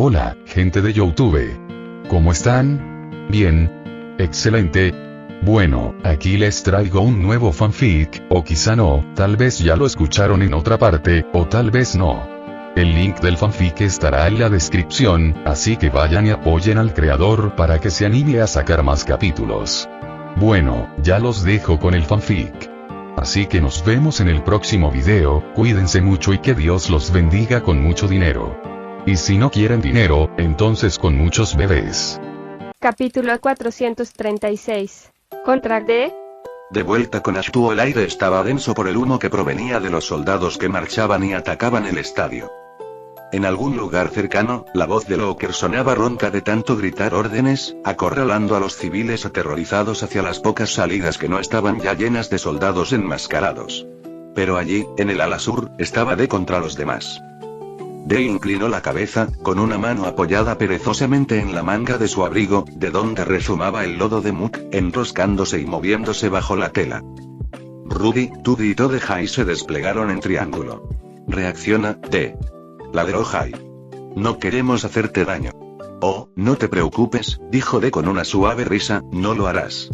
Hola, gente de YouTube. ¿Cómo están? Bien. Excelente. Bueno, aquí les traigo un nuevo fanfic, o quizá no, tal vez ya lo escucharon en otra parte, o tal vez no. El link del fanfic estará en la descripción, así que vayan y apoyen al creador para que se anime a sacar más capítulos. Bueno, ya los dejo con el fanfic. Así que nos vemos en el próximo video, cuídense mucho y que Dios los bendiga con mucho dinero. Y si no quieren dinero, entonces con muchos bebés. Capítulo 436. Contra D. De vuelta con Ashtu, el aire estaba denso por el humo que provenía de los soldados que marchaban y atacaban el estadio. En algún lugar cercano, la voz de Locker sonaba ronca de tanto gritar órdenes, acorralando a los civiles aterrorizados hacia las pocas salidas que no estaban ya llenas de soldados enmascarados. Pero allí, en el ala sur, estaba D contra los demás. D inclinó la cabeza, con una mano apoyada perezosamente en la manga de su abrigo, de donde rezumaba el lodo de Mook, enroscándose y moviéndose bajo la tela. Rudy, Tudy y Todehai se desplegaron en triángulo. Reacciona, D. Ladró Hai. No queremos hacerte daño. Oh, no te preocupes, dijo D con una suave risa, no lo harás.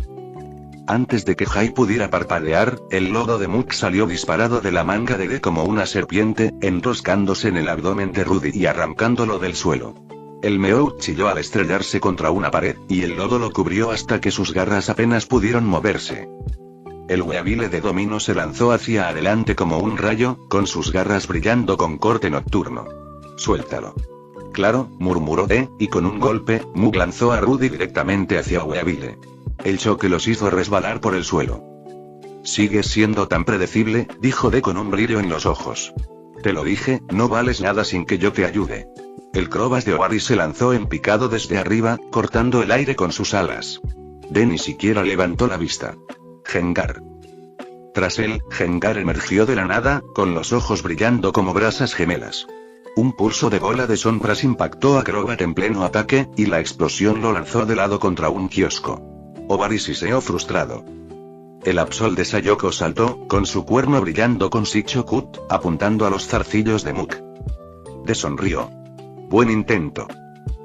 Antes de que Hai pudiera parpadear, el lodo de Mook salió disparado de la manga de D como una serpiente, enroscándose en el abdomen de Rudy y arrancándolo del suelo. El Meow chilló al estrellarse contra una pared, y el lodo lo cubrió hasta que sus garras apenas pudieron moverse. El Weavile de Domino se lanzó hacia adelante como un rayo, con sus garras brillando con corte nocturno. Suéltalo. Claro, murmuró D, y con un golpe, Mook lanzó a Rudy directamente hacia Weavile. El choque los hizo resbalar por el suelo. Sigues siendo tan predecible, dijo D con un brillo en los ojos. Te lo dije, no vales nada sin que yo te ayude. El Krobas de Owari se lanzó en picado desde arriba, cortando el aire con sus alas. D ni siquiera levantó la vista. Gengar. Tras él, Gengar emergió de la nada, con los ojos brillando como brasas gemelas. Un pulso de bola de sombras impactó a Crobat en pleno ataque, y la explosión lo lanzó de lado contra un kiosco. Owari siseó frustrado. El Absol de Sayoko saltó, con su cuerno brillando con Shichokut, apuntando a los zarcillos de Mook. D sonrió. Buen intento.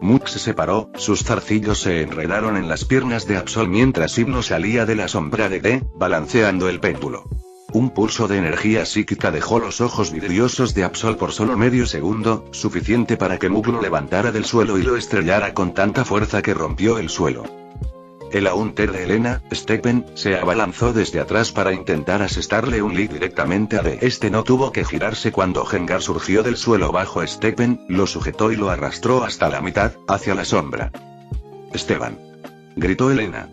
Mook se separó, sus zarcillos se enredaron en las piernas de Absol mientras Hypno salía de la sombra de D, balanceando el péndulo. Un pulso de energía psíquica dejó los ojos vidriosos de Absol por solo medio segundo, suficiente para que Mook lo levantara del suelo y lo estrellara con tanta fuerza que rompió el suelo. El Aunter de Elena, Steppen, se abalanzó desde atrás para intentar asestarle un lead directamente a D. Este no tuvo que girarse cuando Gengar surgió del suelo bajo Steppen, lo sujetó y lo arrastró hasta la mitad, hacia la sombra. Esteban. Gritó Elena.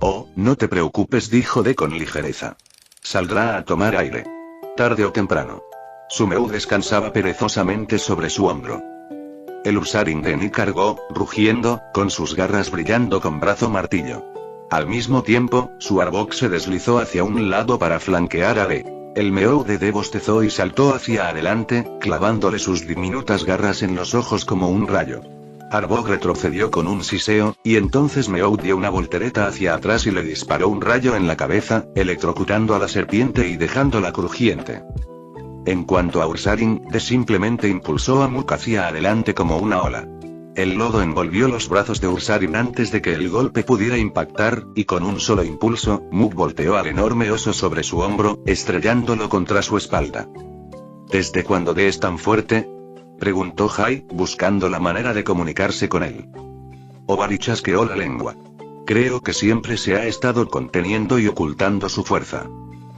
Oh, no te preocupes, dijo D con ligereza. Saldrá a tomar aire. Tarde o temprano. Sumeu descansaba perezosamente sobre su hombro. El Ursaring de Ni cargó, rugiendo, con sus garras brillando con brazo martillo. Al mismo tiempo, su Arbok se deslizó hacia un lado para flanquear a D. El Meow de D bostezó y saltó hacia adelante, clavándole sus diminutas garras en los ojos como un rayo. Arbok retrocedió con un siseo, y entonces Meow dio una voltereta hacia atrás y le disparó un rayo en la cabeza, electrocutando a la serpiente y dejándola crujiente. En cuanto a Ursaring, D simplemente impulsó a Mook hacia adelante como una ola. El lodo envolvió los brazos de Ursaring antes de que el golpe pudiera impactar, y con un solo impulso, Mook volteó al enorme oso sobre su hombro, estrellándolo contra su espalda. ¿Desde cuándo D es tan fuerte?, preguntó Hai, buscando la manera de comunicarse con él. Owari chasqueó la lengua. Creo que siempre se ha estado conteniendo y ocultando su fuerza.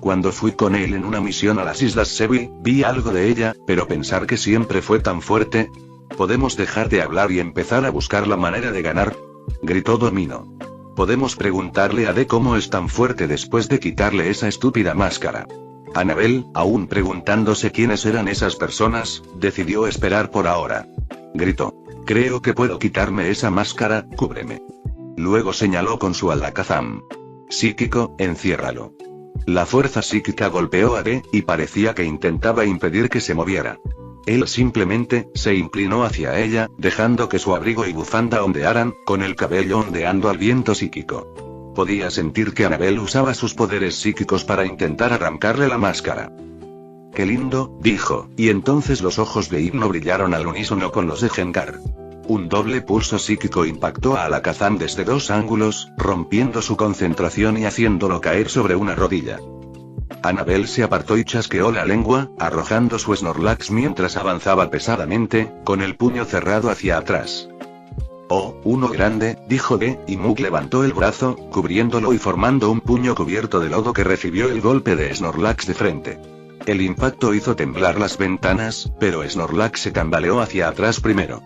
Cuando fui con él en una misión a las Islas Seville, vi algo de ella, pero pensar que siempre fue tan fuerte... ¿Podemos dejar de hablar y empezar a buscar la manera de ganar?, gritó Domino. Podemos preguntarle a D cómo es tan fuerte después de quitarle esa estúpida máscara. Annabel, aún preguntándose quiénes eran esas personas, decidió esperar por ahora. Gritó. Creo que puedo quitarme esa máscara, cúbreme. Luego señaló con su alakazam. Psíquico, enciérralo. La fuerza psíquica golpeó a D, y parecía que intentaba impedir que se moviera. Él simplemente, se inclinó hacia ella, dejando que su abrigo y bufanda ondearan, con el cabello ondeando al viento psíquico. Podía sentir que Annabel usaba sus poderes psíquicos para intentar arrancarle la máscara. Qué lindo, dijo, y entonces los ojos de Hypno brillaron al unísono con los de Gengar. Un doble pulso psíquico impactó a Alakazam desde dos ángulos, rompiendo su concentración y haciéndolo caer sobre una rodilla. Annabel se apartó y chasqueó la lengua, arrojando su Snorlax mientras avanzaba pesadamente, con el puño cerrado hacia atrás. «Oh, uno grande», dijo D, y Muk levantó el brazo, cubriéndolo y formando un puño cubierto de lodo que recibió el golpe de Snorlax de frente. El impacto hizo temblar las ventanas, pero Snorlax se tambaleó hacia atrás primero.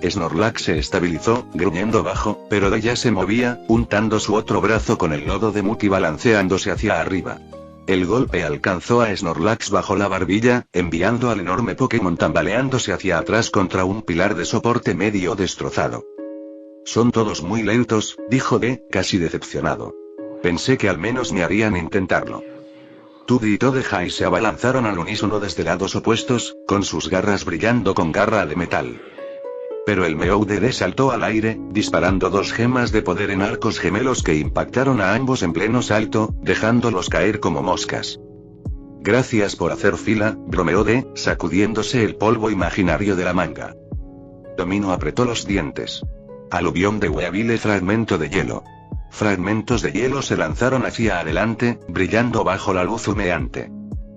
Snorlax se estabilizó, gruñendo bajo, pero D ya se movía, untando su otro brazo con el lodo de Muk y balanceándose hacia arriba. El golpe alcanzó a Snorlax bajo la barbilla, enviando al enorme Pokémon tambaleándose hacia atrás contra un pilar de soporte medio destrozado. «Son todos muy lentos», dijo D, casi decepcionado. «Pensé que al menos me harían intentarlo». Tudi y Todehai se abalanzaron al unísono desde lados opuestos, con sus garras brillando con garra de metal. Pero el Meow de D saltó al aire, disparando dos gemas de poder en arcos gemelos que impactaron a ambos en pleno salto, dejándolos caer como moscas. «Gracias por hacer fila», bromeó D, sacudiéndose el polvo imaginario de la manga. Domino apretó los dientes. Aluvión de Weavile, fragmento de hielo. Fragmentos de hielo se lanzaron hacia adelante, brillando bajo la luz humeante.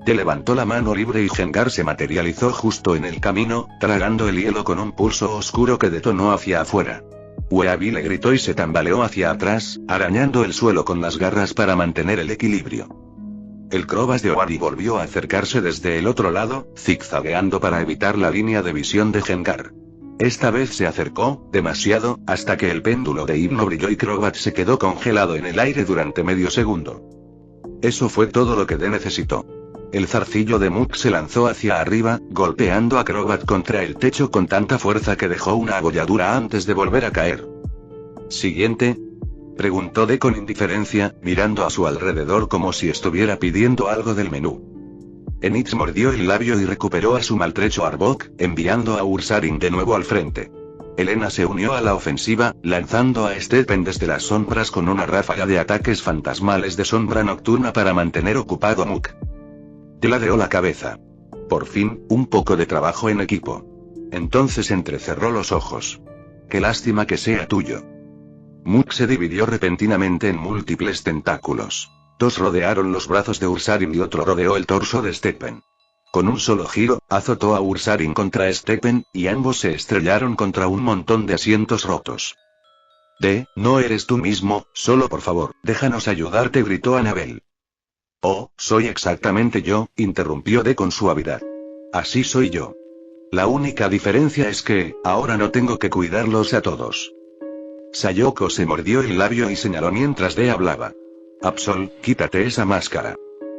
D levantó la mano libre y Gengar se materializó justo en el camino, tragando el hielo con un pulso oscuro que detonó hacia afuera. Weavile gritó y se tambaleó hacia atrás, arañando el suelo con las garras para mantener el equilibrio. El Crobat de Owari volvió a acercarse desde el otro lado, zigzagueando para evitar la línea de visión de Gengar. Esta vez se acercó, demasiado, hasta que el péndulo de himno brilló y Crobat se quedó congelado en el aire durante medio segundo. Eso fue todo lo que D necesitó. El zarcillo de Muk se lanzó hacia arriba, golpeando a Crobat contra el techo con tanta fuerza que dejó una abolladura antes de volver a caer. «¿Siguiente?», preguntó D con indiferencia, mirando a su alrededor como si estuviera pidiendo algo del menú. Enix mordió el labio y recuperó a su maltrecho Arbok, enviando a Ursaring de nuevo al frente. Elena se unió a la ofensiva, lanzando a Stephen desde las sombras con una ráfaga de ataques fantasmales de sombra nocturna para mantener ocupado a Muk. D ladeó la cabeza. Por fin, un poco de trabajo en equipo. Entonces entrecerró los ojos. «Qué lástima que sea tuyo». Muk se dividió repentinamente en múltiples tentáculos. Dos rodearon los brazos de Ursaring y otro rodeó el torso de Stephen. Con un solo giro, azotó a Ursaring contra Stephen, y ambos se estrellaron contra un montón de asientos rotos. «D, no eres tú mismo, solo por favor, déjanos ayudarte», gritó Annabel. «Oh, soy exactamente yo», interrumpió D con suavidad. «Así soy yo. La única diferencia es que, ahora no tengo que cuidarlos a todos». Sayoko se mordió el labio y señaló mientras D hablaba. «Absol, quítate esa máscara».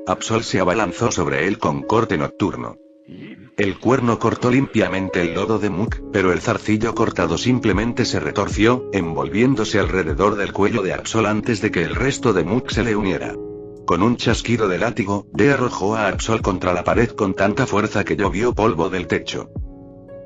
Absol se abalanzó sobre él con corte nocturno. El cuerno cortó limpiamente el lodo de Muk, pero el zarcillo cortado simplemente se retorció, envolviéndose alrededor del cuello de Absol antes de que el resto de Muk se le uniera. Con un chasquido de látigo, D arrojó a Absol contra la pared con tanta fuerza que llovió polvo del techo.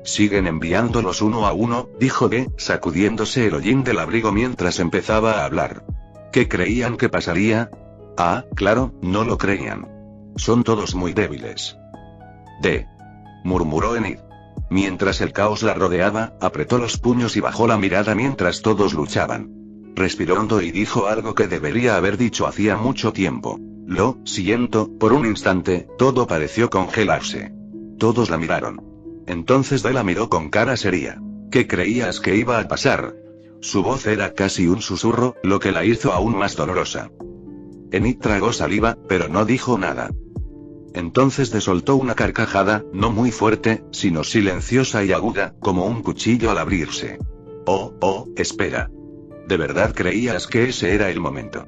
«Siguen enviándolos uno a uno», dijo D, sacudiéndose el hollín del abrigo mientras empezaba a hablar. ¿Qué creían que pasaría? Ah, claro, no lo creían. Son todos muy débiles. D, murmuró Enid. Mientras el caos la rodeaba, apretó los puños y bajó la mirada mientras todos luchaban. Respiró hondo y dijo algo que debería haber dicho hacía mucho tiempo. «Lo siento». Por un instante, todo pareció congelarse. Todos la miraron. Entonces D la miró con cara seria. «¿Qué creías que iba a pasar?». Su voz era casi un susurro, lo que la hizo aún más dolorosa. Enid tragó saliva, pero no dijo nada. Entonces D soltó una carcajada, no muy fuerte, sino silenciosa y aguda, como un cuchillo al abrirse. Oh, espera. ¿De verdad creías que ese era el momento?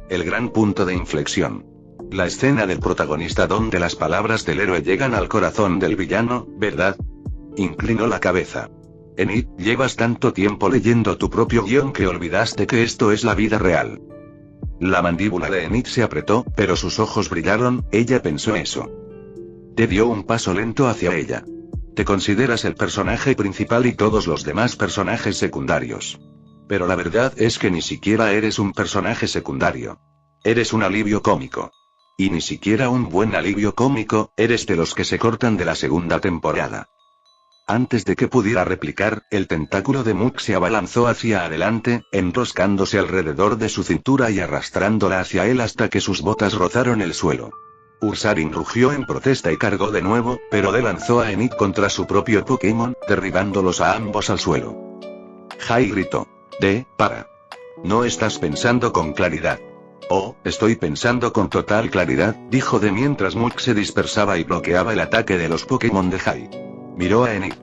El gran punto de inflexión. La escena del protagonista donde las palabras del héroe llegan al corazón del villano, ¿verdad? Inclinó la cabeza. Enid, llevas tanto tiempo leyendo tu propio guión que olvidaste que esto es la vida real. La mandíbula de Enid se apretó, pero sus ojos brillaron, ella pensó eso. D dio un paso lento hacia ella. Te consideras el personaje principal y todos los demás personajes secundarios. Pero la verdad es que ni siquiera eres un personaje secundario. Eres un alivio cómico. Y ni siquiera un buen alivio cómico, eres de los que se cortan de la segunda temporada. Antes de que pudiera replicar, el tentáculo de Muk se abalanzó hacia adelante, enroscándose alrededor de su cintura y arrastrándola hacia él hasta que sus botas rozaron el suelo. Ursaring rugió en protesta y cargó de nuevo, pero le lanzó a Enid contra su propio Pokémon, derribándolos a ambos al suelo. Jai gritó. Para. No estás pensando con claridad. Oh, estoy pensando con total claridad, dijo De mientras Muk se dispersaba y bloqueaba el ataque de los Pokémon de Jai. Miró a Enid.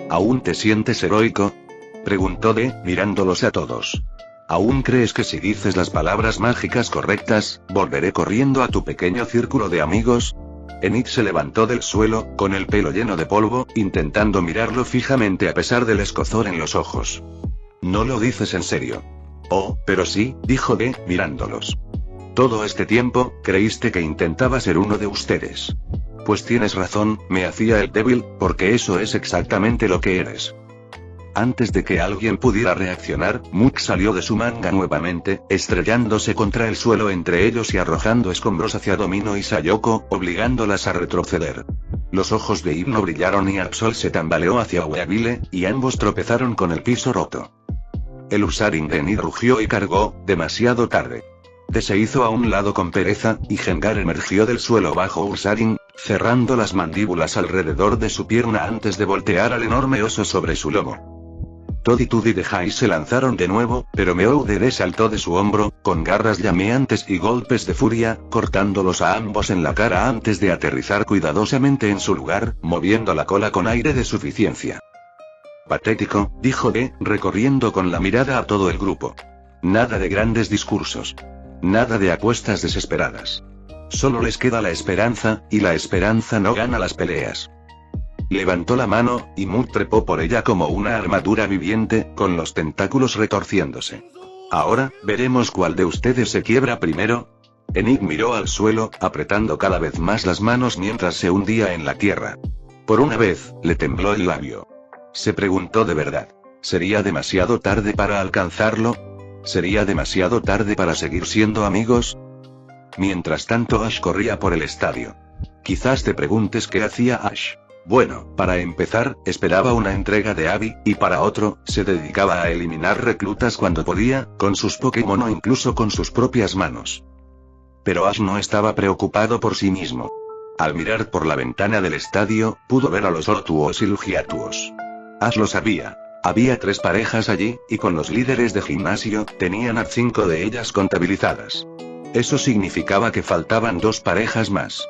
¿Aún te sientes heroico? Preguntó De, mirándolos a todos. ¿Aún crees que si dices las palabras mágicas correctas, volveré corriendo a tu pequeño círculo de amigos? Enid se levantó del suelo, con el pelo lleno de polvo, intentando mirarlo fijamente a pesar del escozor en los ojos. No lo dices en serio. Oh, pero sí, dijo De, mirándolos. Todo este tiempo, creíste que intentaba ser uno de ustedes. Pues tienes razón, me hacía el débil, porque eso es exactamente lo que eres. Antes de que alguien pudiera reaccionar, Muk salió de su manga nuevamente, estrellándose contra el suelo entre ellos y arrojando escombros hacia Domino y Sayoko, obligándolas a retroceder. Los ojos de Hypno brillaron y Absol se tambaleó hacia Weavile, y ambos tropezaron con el piso roto. El Ursaring de Enid rugió y cargó, demasiado tarde. De se hizo a un lado con pereza, y Gengar emergió del suelo bajo Ursaring, cerrando las mandíbulas alrededor de su pierna antes de voltear al enorme oso sobre su lomo. Todd y Tudi de Jai se lanzaron de nuevo, pero Meowth saltó de su hombro, con garras llameantes y golpes de furia, cortándolos a ambos en la cara antes de aterrizar cuidadosamente en su lugar, moviendo la cola con aire de suficiencia. Patético, dijo De, recorriendo con la mirada a todo el grupo. Nada de grandes discursos. Nada de apuestas desesperadas. Solo les queda la esperanza, y la esperanza no gana las peleas. Levantó la mano, y Muk trepó por ella como una armadura viviente, con los tentáculos retorciéndose. Ahora, veremos cuál de ustedes se quiebra primero. Enid miró al suelo, apretando cada vez más las manos mientras se hundía en la tierra. Por una vez, le tembló el labio. Se preguntó de verdad. ¿Sería demasiado tarde para alcanzarlo? ¿Sería demasiado tarde para seguir siendo amigos? Mientras tanto Ash corría por el estadio. Quizás te preguntes qué hacía Ash. Bueno, para empezar, esperaba una entrega de Abby, y para otro, se dedicaba a eliminar reclutas cuando podía, con sus Pokémon o incluso con sus propias manos. Pero Ash no estaba preocupado por sí mismo. Al mirar por la ventana del estadio, pudo ver a los Ortuos y Lugiatuos. Ash lo sabía. Había 3 parejas allí, y con los líderes de gimnasio, tenían a 5 de ellas contabilizadas. Eso significaba que faltaban 2 parejas más.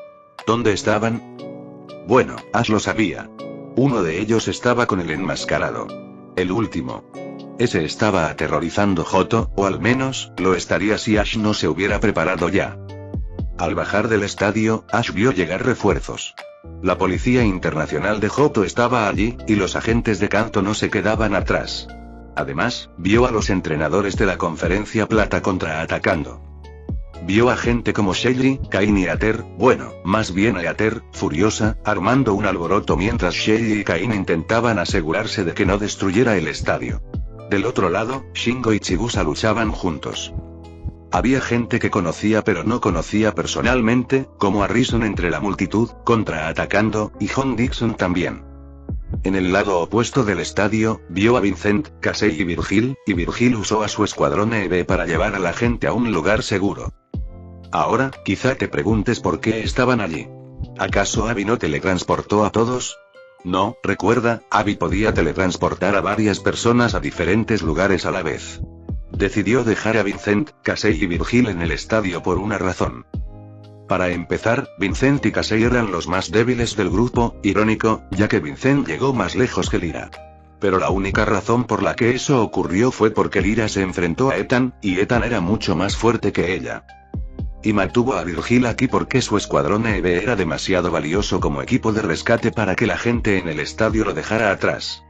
¿Dónde estaban? Bueno, Ash lo sabía. Uno de ellos estaba con el enmascarado. El último. Ese estaba aterrorizando Johto, o al menos, lo estaría si Ash no se hubiera preparado ya. Al bajar del estadio, Ash vio llegar refuerzos. La policía internacional de Johto estaba allí, y los agentes de Kanto no se quedaban atrás. Además, vio a los entrenadores de la Conferencia Plata contraatacando. Vio a gente como Shelly, Kain y Aether, bueno, más bien a Aether, furiosa, armando un alboroto mientras Shelly y Kain intentaban asegurarse de que no destruyera el estadio. Del otro lado, Shingo y Chigusa luchaban juntos. Había gente que conocía pero no conocía personalmente, como Harrison entre la multitud, contraatacando, y John Dixon también. En el lado opuesto del estadio, vio a Vincent, Casey y Virgil usó a su escuadrón EV para llevar a la gente a un lugar seguro. Ahora, quizá te preguntes por qué estaban allí. ¿Acaso Abby no teletransportó a todos? No, recuerda, Abby podía teletransportar a varias personas a diferentes lugares a la vez. Decidió dejar a Vincent, Casey y Virgil en el estadio por una razón. Para empezar, Vincent y Casey eran los más débiles del grupo, irónico, ya que Vincent llegó más lejos que Lyra. Pero la única razón por la que eso ocurrió fue porque Lyra se enfrentó a Ethan, y Ethan era mucho más fuerte que ella. Y mantuvo a Virgil aquí porque su escuadrón EV era demasiado valioso como equipo de rescate para que la gente en el estadio lo dejara atrás.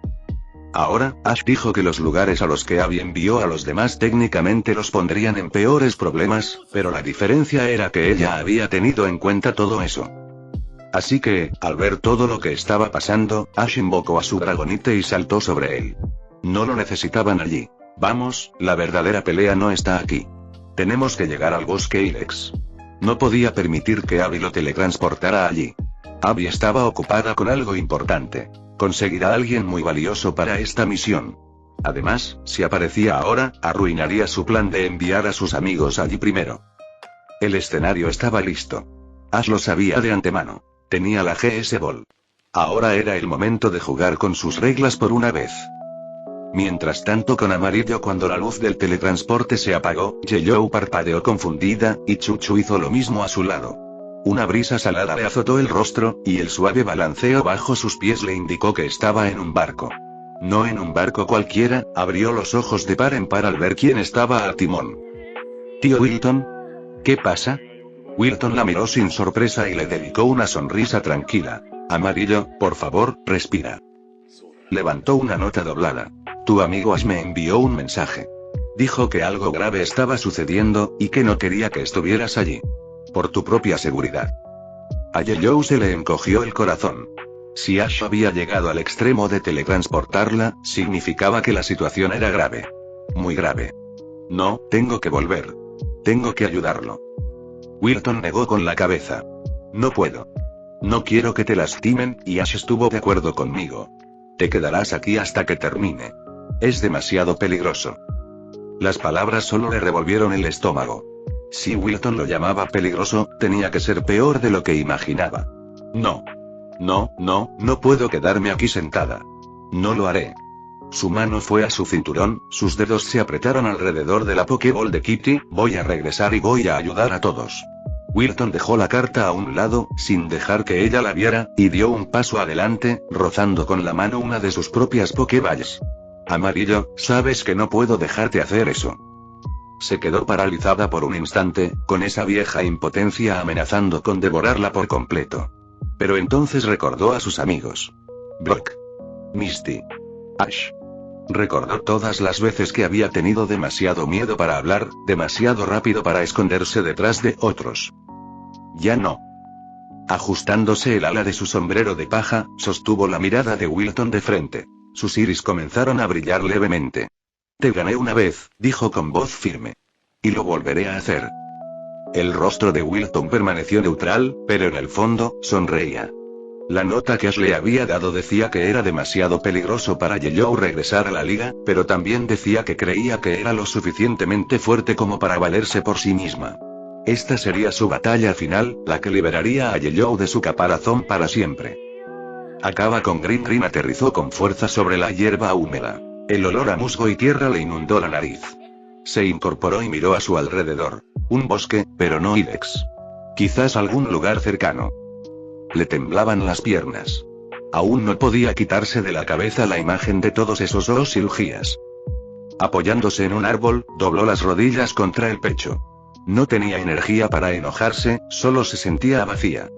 Ahora, Ash dijo que los lugares a los que Abby envió a los demás técnicamente los pondrían en peores problemas, pero la diferencia era que ella había tenido en cuenta todo eso. Así que, al ver todo lo que estaba pasando, Ash invocó a su Dragonite y saltó sobre él. No lo necesitaban allí. Vamos, la verdadera pelea no está aquí. Tenemos que llegar al bosque Ilex. No podía permitir que Abby lo teletransportara allí. Abby estaba ocupada con algo importante. Conseguir a alguien muy valioso para esta misión. Además, si aparecía ahora, arruinaría su plan de enviar a sus amigos allí primero. El escenario estaba listo. Ash lo sabía de antemano. Tenía la GS Ball. Ahora era el momento de jugar con sus reglas por una vez. Mientras tanto con amarillo cuando la luz del teletransporte se apagó, Yellow parpadeó confundida, y Chuchu hizo lo mismo a su lado. Una brisa salada le azotó el rostro, y el suave balanceo bajo sus pies le indicó que estaba en un barco. No en un barco cualquiera, abrió los ojos de par en par al ver quién estaba al timón. ¿Tío Wilton? ¿Qué pasa? Wilton la miró sin sorpresa y le dedicó una sonrisa tranquila. Amarillo, por favor, respira. Levantó una nota doblada. Tu amigo Ash me envió un mensaje. Dijo que algo grave estaba sucediendo, y que no quería que estuvieras allí. Por tu propia seguridad. A Yellow se le encogió el corazón. Si Ash había llegado al extremo de teletransportarla, significaba que la situación era grave. Muy grave. No, tengo que volver. Tengo que ayudarlo. Wilton negó con la cabeza. No puedo. No quiero que te lastimen, y Ash estuvo de acuerdo conmigo. Te quedarás aquí hasta que termine. Es demasiado peligroso. Las palabras solo le revolvieron el estómago. Si Wilton lo llamaba peligroso, tenía que ser peor de lo que imaginaba. No. No puedo quedarme aquí sentada. No lo haré. Su mano fue a su cinturón, sus dedos se apretaron alrededor de la Pokéball de Kitty. Voy a regresar y voy a ayudar a todos. Wilton dejó la carta a un lado, sin dejar que ella la viera, y dio un paso adelante, rozando con la mano una de sus propias Pokéballs. Amarillo, sabes que no puedo dejarte hacer eso. Se quedó paralizada por un instante, con esa vieja impotencia amenazando con devorarla por completo. Pero entonces recordó a sus amigos. Brock. Misty. Ash. Recordó todas las veces que había tenido demasiado miedo para hablar, demasiado rápido para esconderse detrás de otros. Ya no. Ajustándose el ala de su sombrero de paja, sostuvo la mirada de Wilton de frente. Sus iris comenzaron a brillar levemente. Te gané una vez, dijo con voz firme. Y lo volveré a hacer. El rostro de Wilton permaneció neutral, pero en el fondo, sonreía. La nota que Ash le había dado decía que era demasiado peligroso para Yellow regresar a la liga, pero también decía que creía que era lo suficientemente fuerte como para valerse por sí misma. Esta sería su batalla final, la que liberaría a Yellow de su caparazón para siempre. Acaba con Green. Green aterrizó con fuerza sobre la hierba húmeda. El olor a musgo y tierra le inundó la nariz. Se incorporó y miró a su alrededor. Un bosque, pero no ilex. Quizás algún lugar cercano. Le temblaban las piernas. Aún no podía quitarse de la cabeza la imagen de todos esos oros cirugías. Apoyándose en un árbol, dobló las rodillas contra el pecho. No tenía energía para enojarse, solo se sentía vacía.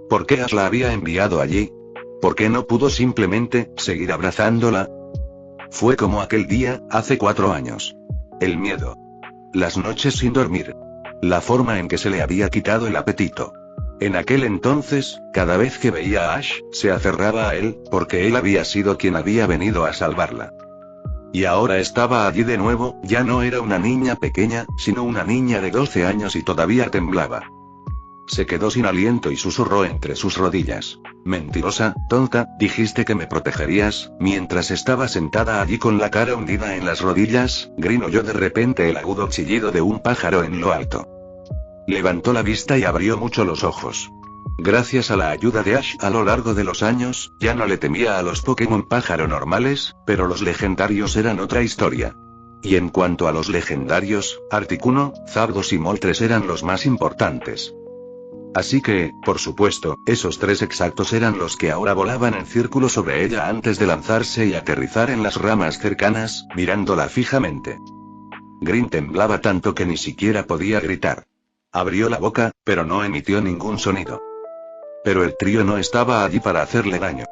¿Por qué Ash la había enviado allí? ¿Por qué no pudo simplemente seguir abrazándola? Fue como aquel día, hace 4 años. El miedo. Las noches sin dormir. La forma en que se le había quitado el apetito. En aquel entonces, cada vez que veía a Ash, se aferraba a él, porque él había sido quien había venido a salvarla. Y ahora estaba allí de nuevo, ya no era una niña pequeña, sino una niña de 12 años y todavía temblaba. Se quedó sin aliento y susurró entre sus rodillas. Mentirosa, tonta, dijiste que me protegerías. Mientras estaba sentada allí con la cara hundida en las rodillas, Green oyó de repente el agudo chillido de un pájaro en lo alto. Levantó la vista y abrió mucho los ojos. Gracias a la ayuda de Ash a lo largo de los años, ya no le temía a los Pokémon pájaro normales, pero los legendarios eran otra historia. Y en cuanto a los legendarios, Articuno, Zapdos y Moltres eran los más importantes. Así que, por supuesto, esos 3 exactos eran los que ahora volaban en círculo sobre ella antes de lanzarse y aterrizar en las ramas cercanas, mirándola fijamente. Green temblaba tanto que ni siquiera podía gritar. Abrió la boca, pero no emitió ningún sonido. Pero el trío no estaba allí para hacerle daño.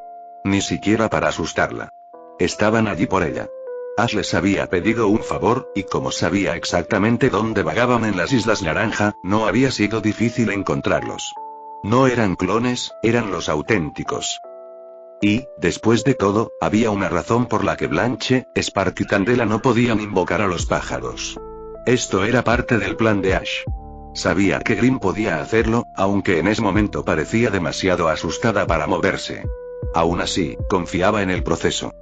Ni siquiera para asustarla. Estaban allí por ella. Ash les había pedido un favor, y como sabía exactamente dónde vagaban en las Islas Naranja, no había sido difícil encontrarlos. No eran clones, eran los auténticos. Y, después de todo, había una razón por la que Blanche, Spark y Candela no podían invocar a los pájaros. Esto era parte del plan de Ash. Sabía que Green podía hacerlo, aunque en ese momento parecía demasiado asustada para moverse. Aún así, confiaba en el proceso.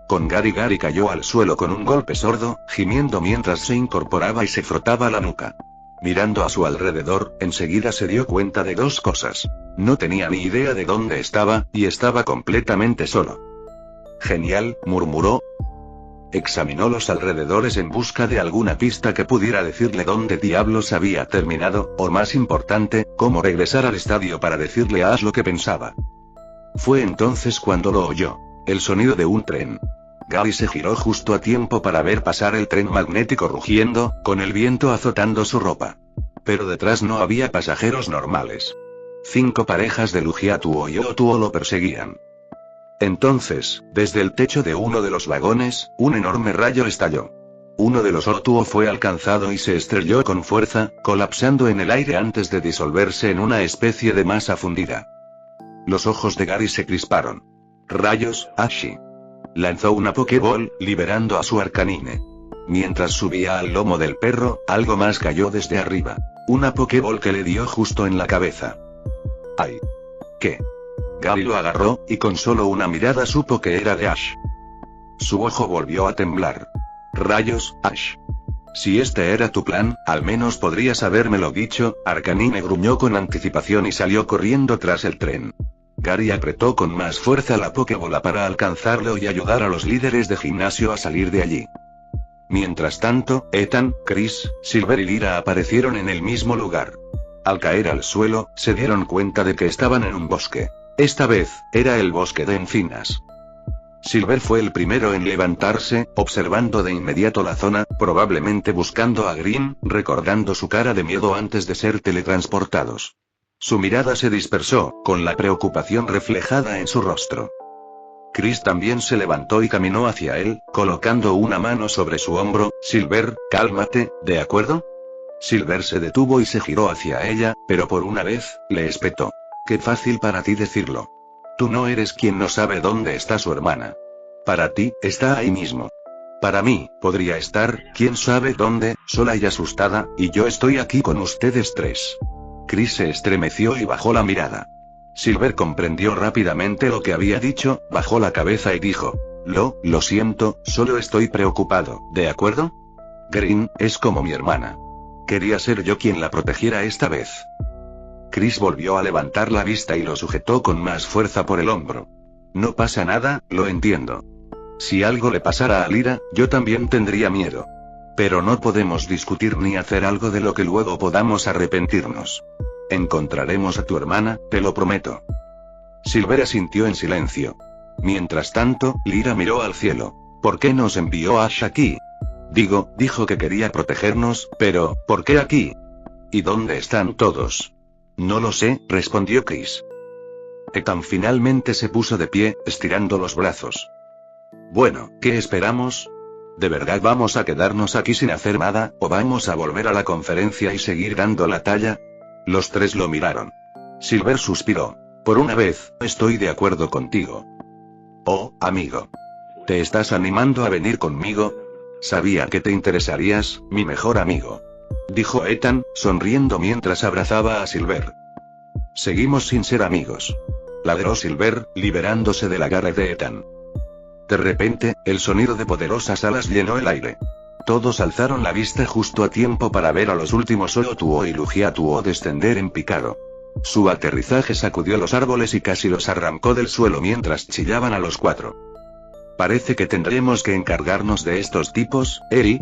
Con Gary cayó al suelo con un golpe sordo, gimiendo mientras se incorporaba y se frotaba la nuca. Mirando a su alrededor, enseguida se dio cuenta de dos cosas. No tenía ni idea de dónde estaba, y estaba completamente solo. Genial, murmuró. Examinó los alrededores en busca de alguna pista que pudiera decirle dónde diablos había terminado, o más importante, cómo regresar al estadio para decirle a Ash lo que pensaba. Fue entonces cuando lo oyó. El sonido de un tren. Gary se giró justo a tiempo para ver pasar el tren magnético rugiendo, con el viento azotando su ropa. Pero detrás no había pasajeros normales. 5 parejas de Lugiatuo y Otuo lo perseguían. Entonces, desde el techo de uno de los vagones, un enorme rayo estalló. Uno de los Otuo fue alcanzado y se estrelló con fuerza, colapsando en el aire antes de disolverse en una especie de masa fundida. Los ojos de Gary se crisparon. Rayos, Ashi. Lanzó una Pokéball, liberando a su Arcanine. Mientras subía al lomo del perro, algo más cayó desde arriba. Una Pokéball que le dio justo en la cabeza. ¡Ay! ¿Qué? Gary lo agarró, y con solo una mirada supo que era de Ash. Su ojo volvió a temblar. Rayos, Ash. Si este era tu plan, al menos podrías habérmelo dicho. Arcanine gruñó con anticipación y salió corriendo tras el tren. Gary apretó con más fuerza la Pokébola para alcanzarlo y ayudar a los líderes de gimnasio a salir de allí. Mientras tanto, Ethan, Chris, Silver y Lyra aparecieron en el mismo lugar. Al caer al suelo, se dieron cuenta de que estaban en un bosque. Esta vez, era el bosque de encinas. Silver fue el primero en levantarse, observando de inmediato la zona, probablemente buscando a Green, recordando su cara de miedo antes de ser teletransportados. Su mirada se dispersó, con la preocupación reflejada en su rostro. Chris también se levantó y caminó hacia él, colocando una mano sobre su hombro. Silver, cálmate, ¿de acuerdo? Silver se detuvo y se giró hacia ella, pero por una vez, le espetó. Qué fácil para ti decirlo. Tú no eres quien no sabe dónde está su hermana. Para ti, está ahí mismo. Para mí, podría estar, quién sabe dónde, sola y asustada, y yo estoy aquí con ustedes tres. Chris se estremeció y bajó la mirada. Silver comprendió rápidamente lo que había dicho, bajó la cabeza y dijo: Lo siento, solo estoy preocupado, ¿de acuerdo? Green, es como mi hermana. Quería ser yo quien la protegiera esta vez. Chris volvió a levantar la vista y lo sujetó con más fuerza por el hombro. No pasa nada, lo entiendo. Si algo le pasara a Lyra, yo también tendría miedo. Pero no podemos discutir ni hacer algo de lo que luego podamos arrepentirnos. Encontraremos a tu hermana, te lo prometo. Silver asintió en silencio. Mientras tanto, Lyra miró al cielo. ¿Por qué nos envió Ash aquí? Dijo que quería protegernos, pero, ¿por qué aquí? ¿Y dónde están todos? No lo sé, respondió Chris. Ethan finalmente se puso de pie, estirando los brazos. Bueno, ¿qué esperamos? ¿De verdad vamos a quedarnos aquí sin hacer nada, o vamos a volver a la conferencia y seguir dando la talla? Los tres lo miraron. Silver suspiró. Por una vez, estoy de acuerdo contigo. Oh, amigo. ¿Te estás animando a venir conmigo? Sabía que te interesarías, mi mejor amigo. Dijo Ethan, sonriendo mientras abrazaba a Silver. Seguimos sin ser amigos. Ladró Silver, liberándose del agarre de Ethan. De repente, el sonido de poderosas alas llenó el aire. Todos alzaron la vista justo a tiempo para ver a los últimos Otuo y Lugiatuo descender en picado. Su aterrizaje sacudió los árboles y casi los arrancó del suelo mientras chillaban a los cuatro. Parece que tendremos que encargarnos de estos tipos, Eri,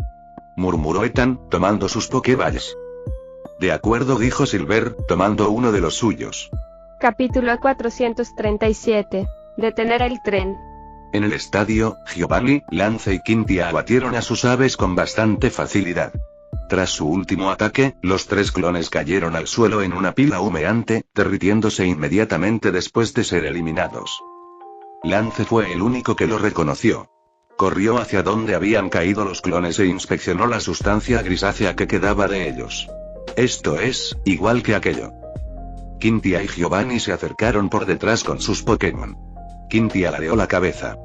murmuró Ethan, tomando sus Pokéballs. De acuerdo, dijo Silver, tomando uno de los suyos. Capítulo 437. Detener el tren. En el estadio, Giovanni, Lance y Quintia abatieron a sus aves con bastante facilidad. Tras su último ataque, los tres clones cayeron al suelo en una pila humeante, derritiéndose inmediatamente después de ser eliminados. Lance fue el único que lo reconoció. Corrió hacia donde habían caído los clones e inspeccionó la sustancia grisácea que quedaba de ellos. Esto es, igual que aquello. Quintia y Giovanni se acercaron por detrás con sus Pokémon. Quintia ladeó la cabeza.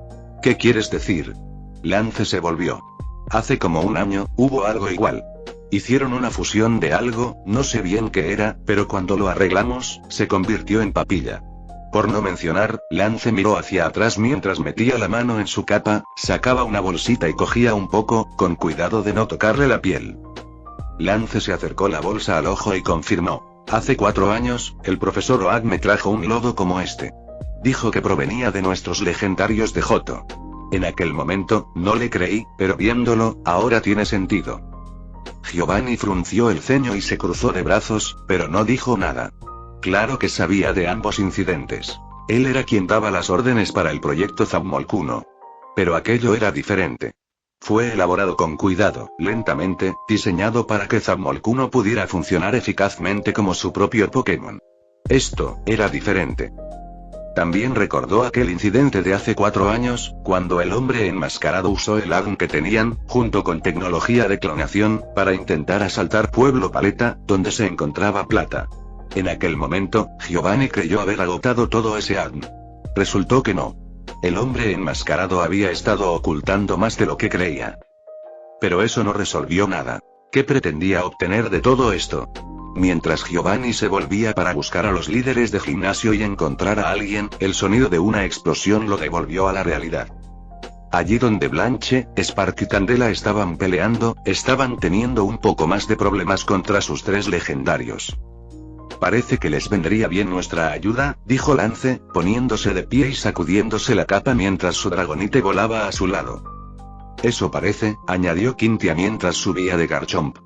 ¿Qué quieres decir? Lance se volvió. Hace como un año, hubo algo igual. Hicieron una fusión de algo, no sé bien qué era, pero cuando lo arreglamos, se convirtió en papilla. Por no mencionar, Lance miró hacia atrás mientras metía la mano en su capa, sacaba una bolsita y cogía un poco, con cuidado de no tocarle la piel. Lance se acercó la bolsa al ojo y confirmó. Hace 4 años, el profesor Oak me trajo un lodo como este. Dijo que provenía de nuestros legendarios de Johto. En aquel momento, no le creí, pero viéndolo, ahora tiene sentido. Giovanni frunció el ceño y se cruzó de brazos, pero no dijo nada. Claro que sabía de ambos incidentes. Él era quien daba las órdenes para el proyecto Zammolkuno. Pero aquello era diferente. Fue elaborado con cuidado, lentamente, diseñado para que Zammolkuno pudiera funcionar eficazmente como su propio Pokémon. Esto era diferente. También recordó aquel incidente de hace 4 años, cuando el hombre enmascarado usó el ADN que tenían, junto con tecnología de clonación, para intentar asaltar Pueblo Paleta, donde se encontraba Plata. En aquel momento, Giovanni creyó haber agotado todo ese ADN. Resultó que no. El hombre enmascarado había estado ocultando más de lo que creía. Pero eso no resolvió nada. ¿Qué pretendía obtener de todo esto? Mientras Giovanni se volvía para buscar a los líderes de gimnasio y encontrar a alguien, el sonido de una explosión lo devolvió a la realidad. Allí donde Blanche, Spark y Candela estaban peleando, estaban teniendo un poco más de problemas contra sus 3 legendarios. Parece que les vendría bien nuestra ayuda, dijo Lance, poniéndose de pie y sacudiéndose la capa mientras su Dragonite volaba a su lado. Eso parece, añadió Quintia mientras subía de Garchomp.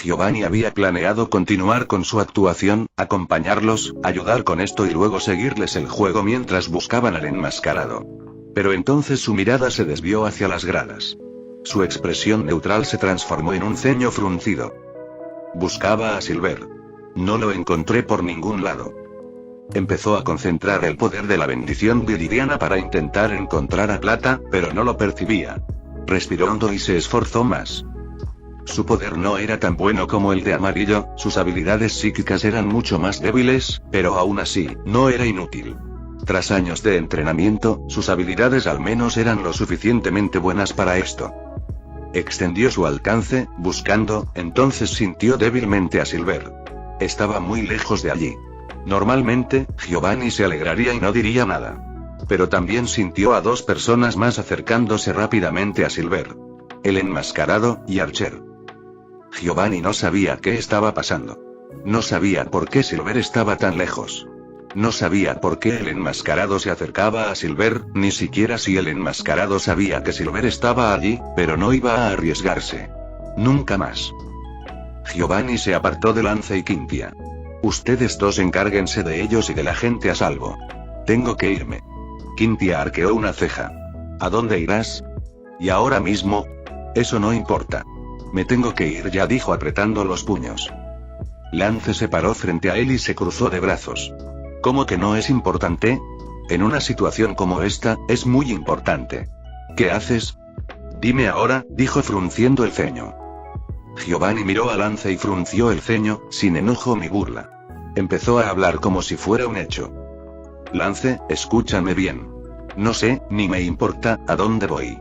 Giovanni había planeado continuar con su actuación, acompañarlos, ayudar con esto y luego seguirles el juego mientras buscaban al enmascarado. Pero entonces su mirada se desvió hacia las gradas. Su expresión neutral se transformó en un ceño fruncido. Buscaba a Silver. No lo encontré por ningún lado. Empezó a concentrar el poder de la bendición viridiana para intentar encontrar a Plata, pero no lo percibía. Respiró hondo y se esforzó más. Su poder no era tan bueno como el de Amarillo, sus habilidades psíquicas eran mucho más débiles, pero aún así, no era inútil. Tras años de entrenamiento, sus habilidades al menos eran lo suficientemente buenas para esto. Extendió su alcance, buscando, entonces sintió débilmente a Silver. Estaba muy lejos de allí. Normalmente, Giovanni se alegraría y no diría nada. Pero también sintió a 2 personas más acercándose rápidamente a Silver. El enmascarado, y Archer. Giovanni no sabía qué estaba pasando. No sabía por qué Silver estaba tan lejos. No sabía por qué el enmascarado se acercaba a Silver, ni siquiera si el enmascarado sabía que Silver estaba allí, pero no iba a arriesgarse. Nunca más. Giovanni se apartó de Lance y Quintia. Ustedes 2 encárguense de ellos y de la gente a salvo. Tengo que irme. Quintia arqueó una ceja. ¿A dónde irás? ¿Y ahora mismo? Eso no importa. Me tengo que ir ya, dijo apretando los puños. Lance se paró frente a él y se cruzó de brazos. ¿Cómo que no es importante? En una situación como esta, es muy importante. ¿Qué haces? Dime ahora, dijo frunciendo el ceño. Giovanni miró a Lance y frunció el ceño, sin enojo ni burla. Empezó a hablar como si fuera un hecho. Lance, escúchame bien. No sé, ni me importa, a dónde voy.